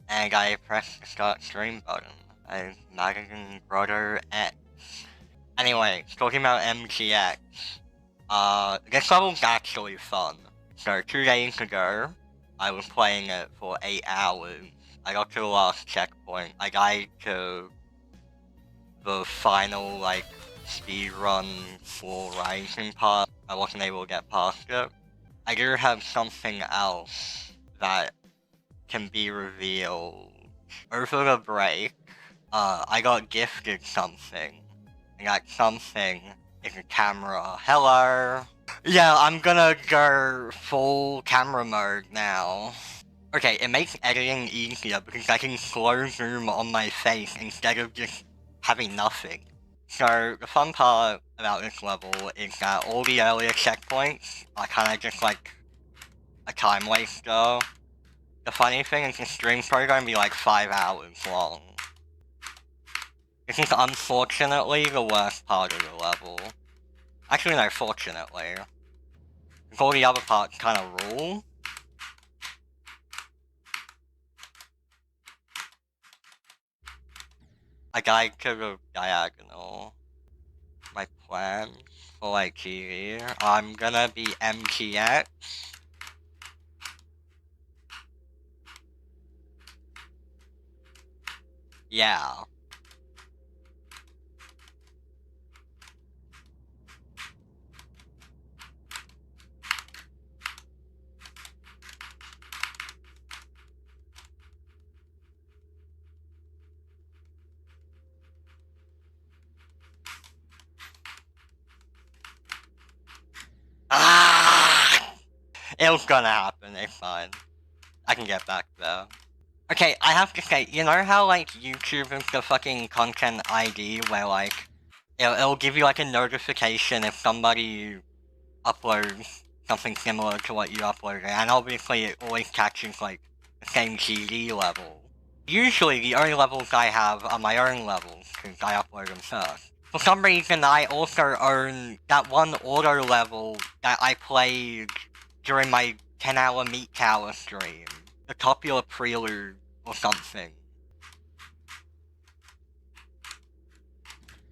and I pressed the start stream button. I Magadan Grotto X. Anyway, talking about MGX. This level's actually fun. So 2 days ago, I was playing it for 8 hours. I got to the last checkpoint. I got to the final, speedrun full rising part. I wasn't able to get past it. I do have something else that can be revealed. Over the break, I got gifted something. And that something is a camera. Hello! Yeah, I'm gonna go full camera mode now. Okay, it makes editing easier because I can slow zoom on my face instead of just having nothing. So, the fun part about this level is that all the earlier checkpoints are kinda just like a time waster. The funny thing is the stream's probably gonna be like 5 hours long. This is unfortunately the worst part of the level. Actually no, fortunately. Because all the other parts kinda rule. I gotta to the diagonal. My plan for here. I'm gonna be MTX. Yeah. Ah! It was gonna happen, it's fine. I can get back there. Okay, I have to say, you know how, YouTube is the fucking content ID where, it'll give you, a notification if somebody uploads something similar to what you uploaded, and obviously it always catches, the same GD level. Usually, the only levels I have are my own levels, because I upload them first. For some reason, I also own that one order level that I played during my 10-hour Meat Tower stream. The Copula Prelude or something.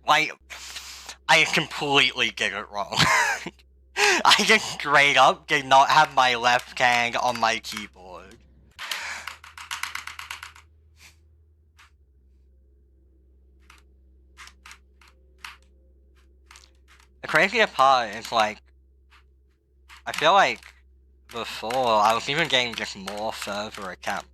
I completely did it wrong. I just straight up did not have my left hand on my keyboard. The craziest part is, I feel like before, I was even getting just more further attempts.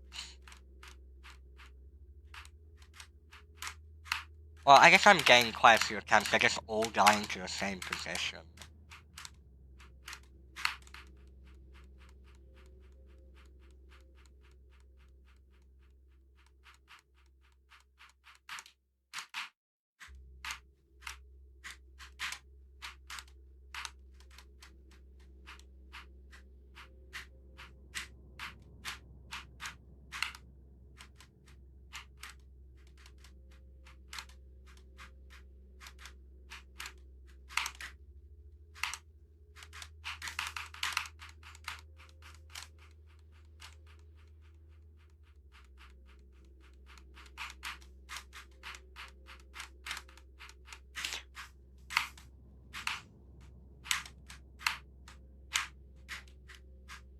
Well, I guess I'm getting quite a few attempts, they're just all dying to the same position.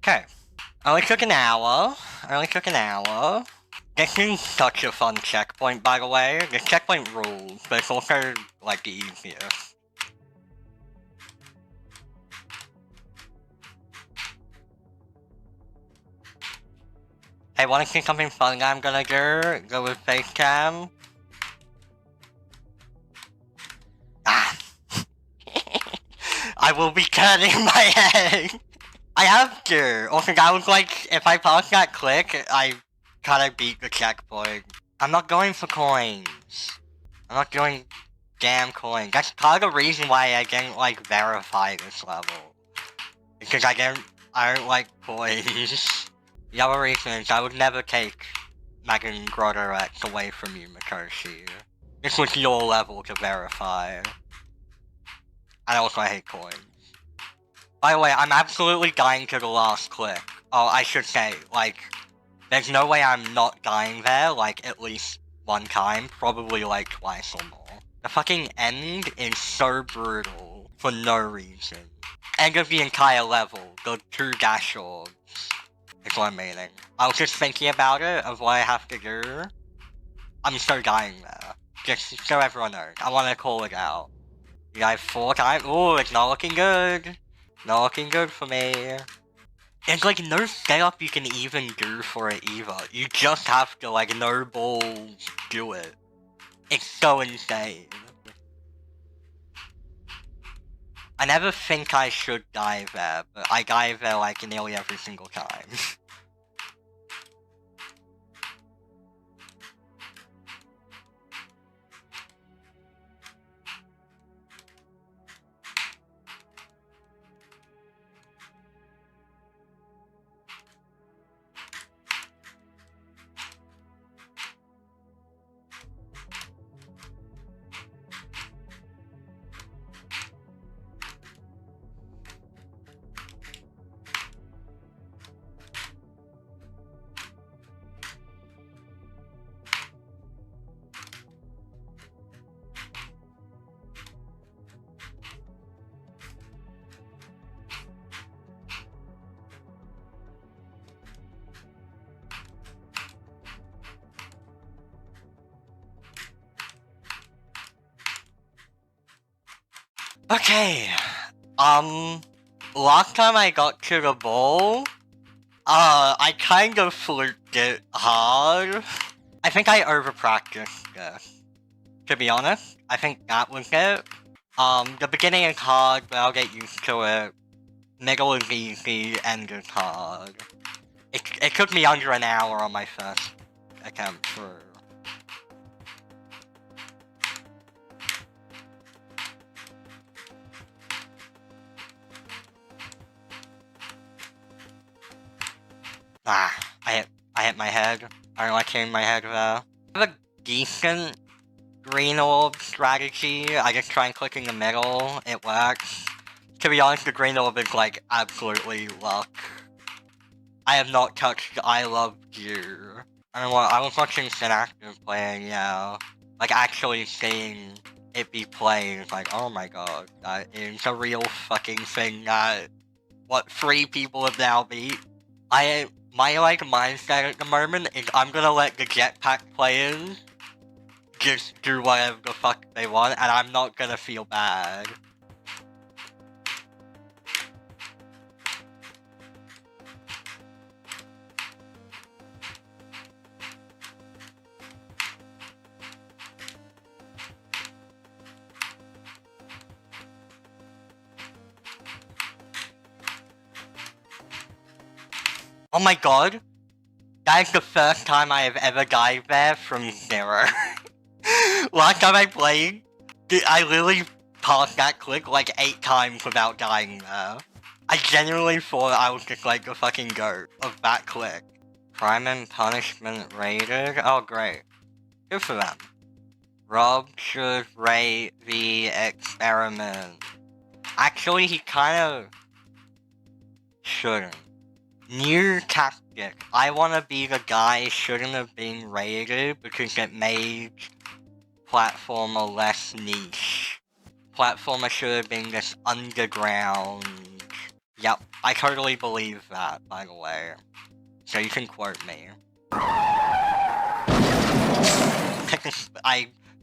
Okay. Only took an hour. This is such a fun checkpoint, by the way. This checkpoint rules, but it's also, the easiest. Hey, wanna see something fun that I'm gonna do? Go with face cam? Ah! I will be cutting my head! I have to! Also, that was if I pass that click, I kinda beat the checkpoint. I'm not going for coins. I'm not doing damn coins. That's part of the reason why I didn't, verify this level. Because I don't like coins. The other reason is I would never take Magadan Grotto X away from you, Mikoshi. This was your level to verify. And also I hate coins. By the way, I'm absolutely dying to the last click. Oh, I should say, There's no way I'm not dying there, like, at least one time, probably like twice or more. The fucking end is so brutal for no reason. End of the entire level, the 2 dash orbs. It's what I'm meaning. I was just thinking about it, of what I have to do. I'm so dying there. Just so everyone knows. I want to call it out. You guys 4 times? Ooh, it's not looking good. Not looking good for me. There's like no setup you can even do for it either. You just have to like no balls do it. It's so insane. I never think I should dive there, but I dive there like nearly every single time. Okay, last time I got to the ball, I kind of fluked it hard. I think I overpracticed this, to be honest. I think that was it. The beginning is hard, but I'll get used to it. Middle is easy, end is hard. It took me under an hour on my first attempt through. I hit my head. I don't like hitting my head there. I have a decent green orb strategy. I just try and click in the middle. It works. To be honest, the green orb is like absolutely luck. I have not touched I Love You. I don't know what, I was watching Synactive playing, yeah. Like actually seeing it be played, it's like, oh my god, that is a real fucking thing that, 3 people have now beat? My like mindset at the moment is I'm gonna let the jetpack players just do whatever the fuck they want, and I'm not gonna feel bad. Oh my god, that is the first time I have ever dived there from 0. Last time I played, I literally passed that click like 8 times without dying there. I genuinely thought I was just like the fucking goat of that click. Crime and Punishment rated? Oh great. Good for them. Rob should rate the experiment. Actually, he kind of shouldn't. New tactic. I want to be the guy shouldn't have been rated because it made platformer less niche. Platformer should have been this underground. Yep, I totally believe that, by the way. So you can quote me.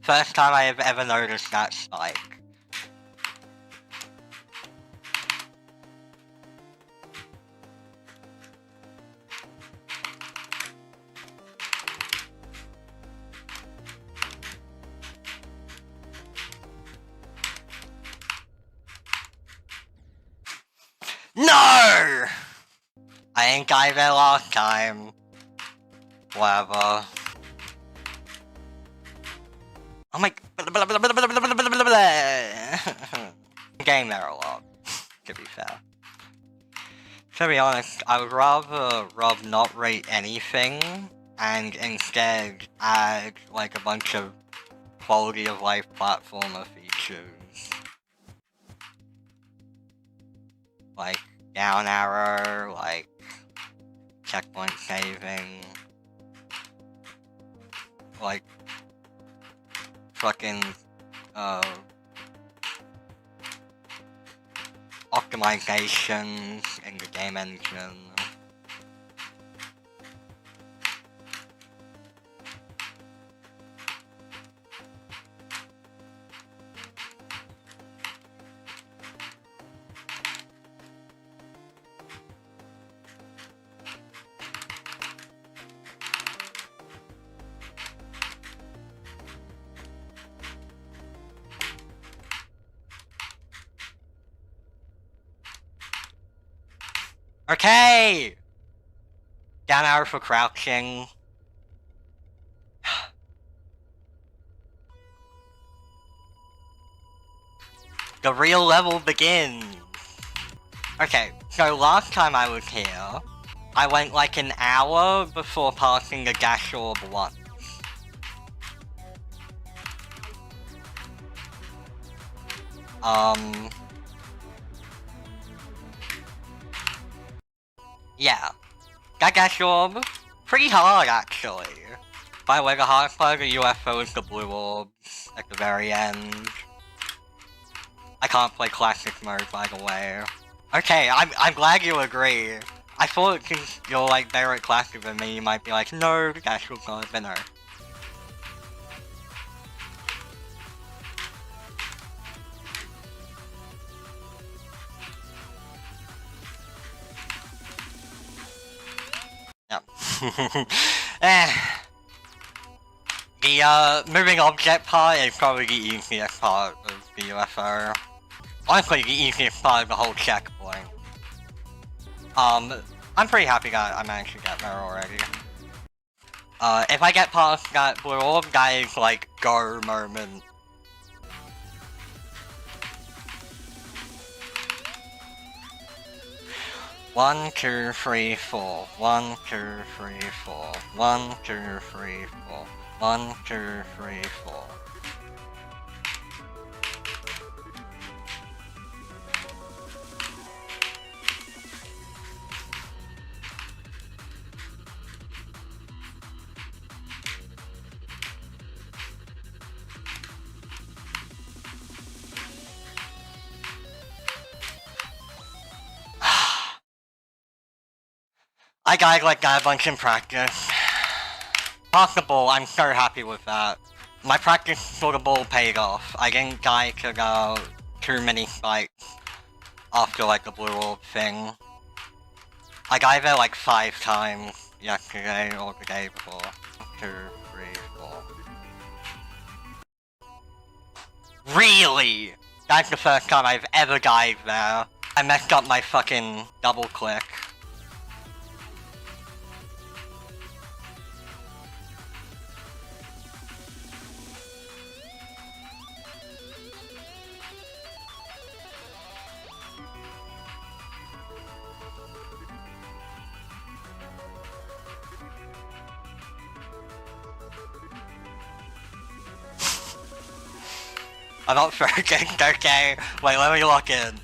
First time I have ever noticed that spike. No! I ain't got there last time. Whatever. Oh my... Game there a lot, to be fair. To be honest, I would rather Rob not rate anything, and instead add, like, a bunch of quality of life platformer features. Like, down arrow, like, checkpoint saving. like, fucking, optimizations in the game engine. Okay! Down arrow for crouching. The real level begins! Okay, so last time I was here, I went like an hour before passing the gas orb once. Yeah. That gas orb, pretty hard actually. By the way, the hard part of the UFO is the blue orbs at the very end. I can't play classic mode, by the way. Okay, I'm glad you agree. I thought since you're like better at classic than me, you might be like, no, the gas orb's not a winner. Yeah. The moving object part is probably the easiest part of the UFO. Honestly, the easiest part of the whole checkpoint. I'm pretty happy that I managed to get there already. If I get past that blue orb, that is like go moment. One, two, three, four. 1, 2, 3, 4. 1, 2, 3, 4. 1, 2, 3, 4. I got a bunch in practice. Possible, I'm so happy with that. My practice for the bull paid off. I didn't die to the too many spikes after like the blue orb thing. I died there like 5 times yesterday or the day before. 2, 3, 4. Really? That's the first time I've ever died there. I messed up my fucking double click. I'm not forgetting, okay? Wait, let me lock in.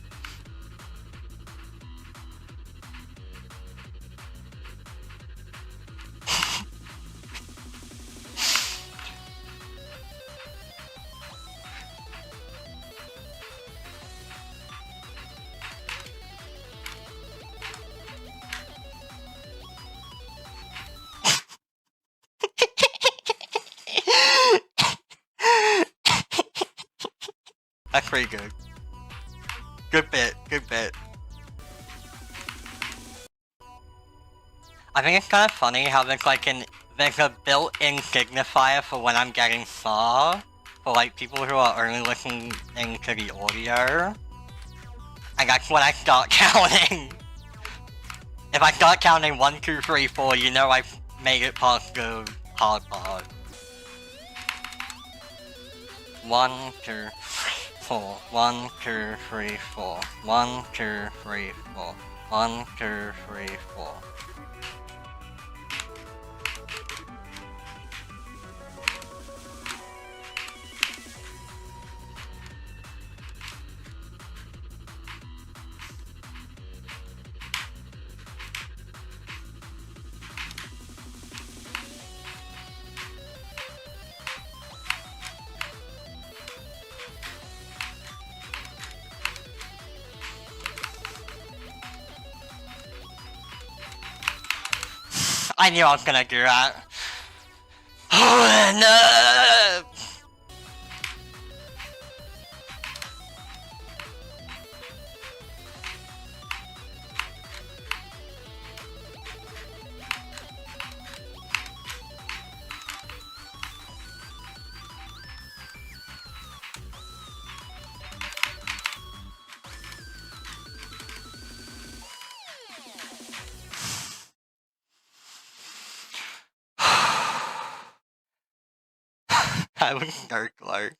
That's pretty good. Good bit, good bit. I think it's kind of funny how there's a built-in signifier for when I'm getting far, for like people who are only listening to the audio. And that's when I start counting. If I start counting 1, 2, 3, 4, you know I've made it past the hard part. 1, 2, 4. 1, 2, 3, 4. 1, 2, 3, 4. 1, 2, 3, 4. I knew I was gonna do that. Oh, no! I was so close.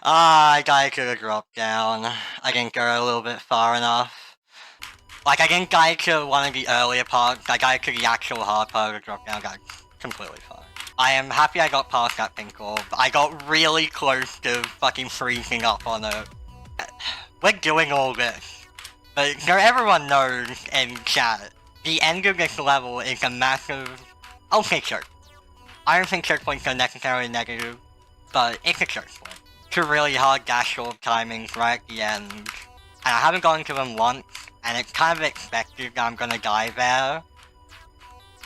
I could have dropped down. I didn't go a little bit far enough. Like, I didn't guide to one of the earlier parts. I guided to the actual hard part of the drop down. Got completely fine. I am happy I got past that pink orb. I got really close to fucking freezing up on it. We're doing all this. But so everyone knows in chat, the end of this level is a massive... I'll say choke. I don't think choke points are necessarily negative, but it's a choke point. Two really hard dash orb timings right at the end. And I haven't gone to them once, and it's kind of expected that I'm gonna die there.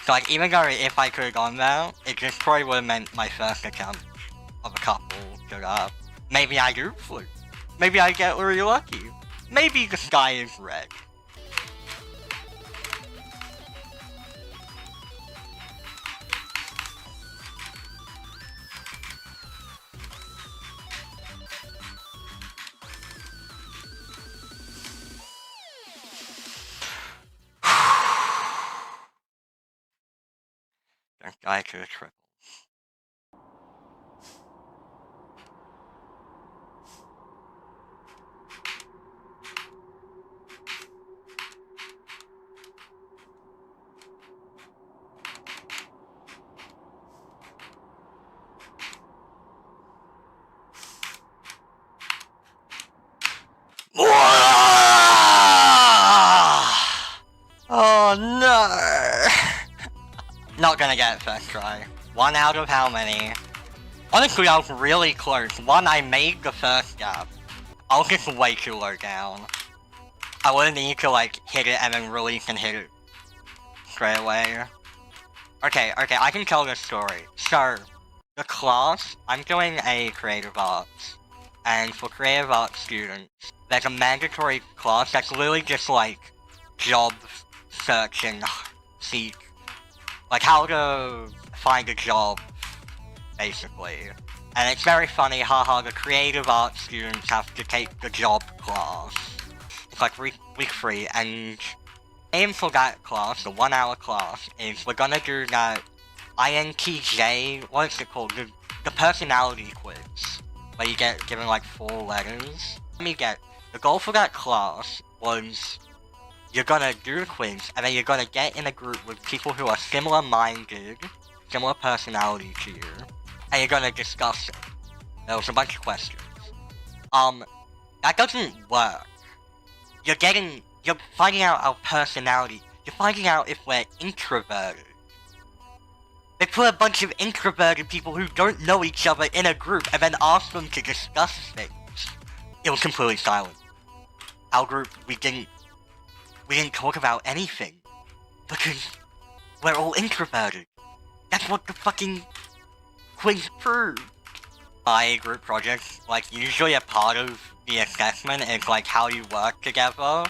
So like, even though if I could have gone there, it just probably would have meant my first attempt of a couple to maybe I do fluke. Maybe I get really lucky. Maybe the sky is red. That guy could have tripled. Oh no! Not gonna get it first try. One out of how many? Honestly, I was really close. One, I made the first gap. I was just way too low down. I wouldn't need to like hit it and then release and hit it straight away. Okay, I can tell this story. So, the class, I'm doing a creative arts. And for creative arts students, there's a mandatory class that's literally just like job searching, seek, like how to find a job, basically. And it's very funny, haha, the creative arts students have to take the job class. It's like week 3, and aim for that class, the 1 hour class, is we're gonna do that INTJ, what is it called, the personality quiz, where you get given like 4 letters. The goal for that class was, you're gonna do a quiz, and then you're gonna get in a group with people who are similar-minded, similar personality to you, and you're gonna discuss it. There was a bunch of questions. That doesn't work. You're finding out our personality. You're finding out if we're introverted. They put a bunch of introverted people who don't know each other in a group and then ask them to discuss things. It was completely silent. Our group, we didn't talk about anything. Because we're all introverted. That's what the fucking quiz proved. My group projects, like, usually a part of the assessment is like how you work together.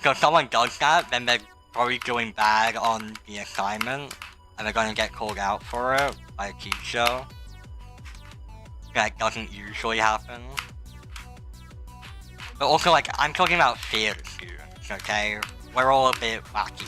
So if someone does that, then they're probably doing bad on the assignment, and they're gonna get called out for it by a teacher. That doesn't usually happen. But also, like, I'm talking about theater students, okay? We're all a bit wacky.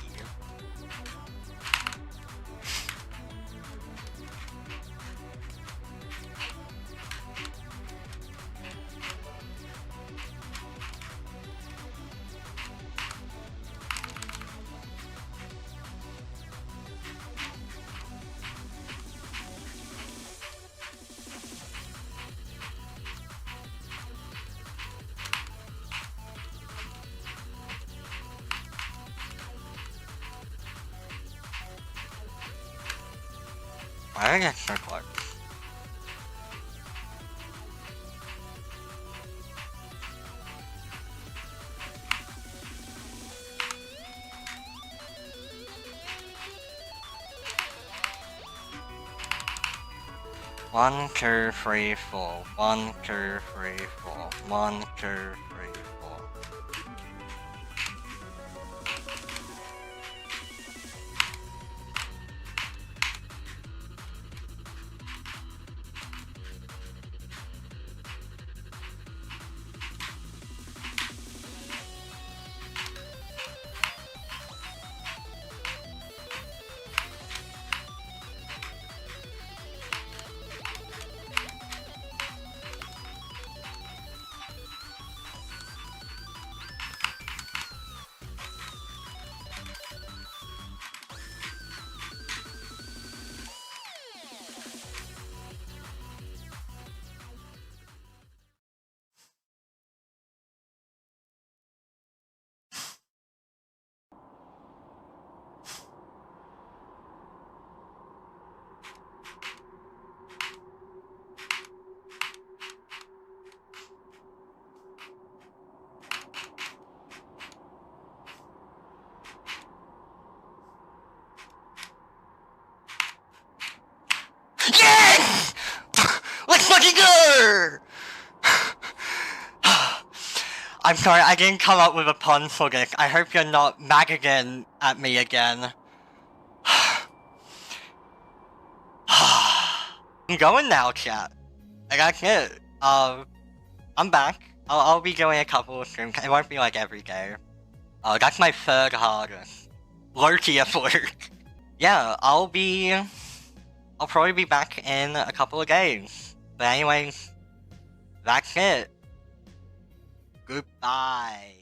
Why did I get so close? 1, 2, 3, 4. 1, 2, 3, 4. 1, 2, 3, 4. Yes! Let's fucking go! I'm sorry, I didn't come up with a pun for this. I hope you're not Magadan at me again. I'm going now, chat. And that's it. I'm back. I'll be doing a couple of streams. It won't be like every day. That's my third hardest. Lurky at work. Yeah, I'll probably be back in a couple of days. But anyways, that's it. Goodbye.